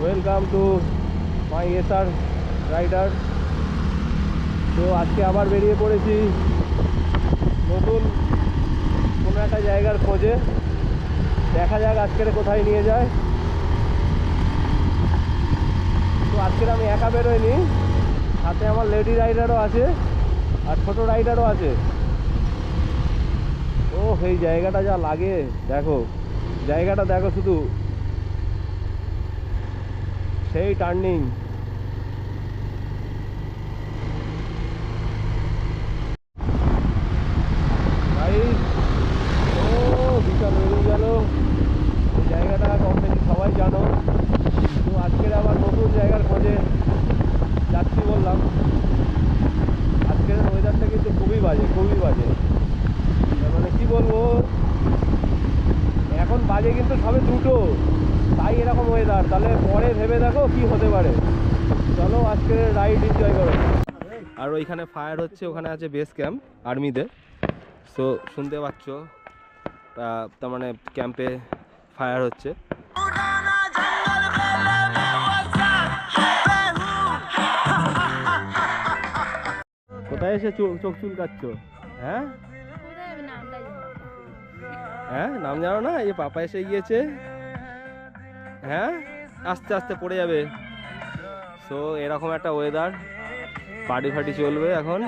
Welcome to my SR rider. তো আজকে আবার বেরিয়ে পড়েছি নতুন কোনো একটা জায়গার খোঁজে। দেখা যাক আজকের কোথায় নিয়ে যায়। তো আজকের আমি একা বেরোয়নি, সাথে আমার লেডি রাইডারও আছে আর ছোট রাইডারও আছে। ও এই জায়গাটা যা লাগে, দেখো জায়গাটা দেখো, শুধু সেই টার্নিং। ভাই ও বিশাল বেরিয়ে গেল। এই জায়গাটা কম বেশি সবাই জানো। তো আজকের আবার নতুন জায়গার খোঁজে যাচ্ছি বললাম। আজকের ওয়েদারটা কিন্তু খুবই বাজে, খুবই বাজে। মানে কি বলবো, এখন বাজে কিন্তু সবে 2টো, তাই এরকম ওয়েদার। তাহলে পরে ভেবে দেখো কি হতে পারে। চলো আজকের রাইড এনজয় করো। আর ওইখানে ফায়ার হচ্ছে, ওখানে আছে বেস ক্যাম্প আর্মিদের। সো শুনতে পাচ্ছ, তার মানে ক্যাম্পে ফায়ার হচ্ছে। কোথায় এসে চোখ চুলকাচ্ছ? হ্যাঁ হ্যাঁ, নাম জানো না? এই পাপা এসে গিয়েছে। হ্যাঁ, আস্তে আস্তে পড়ে যাবে। সো এরকম একটা ওয়েদার, পার্টি ফার্টি চলবে এখন।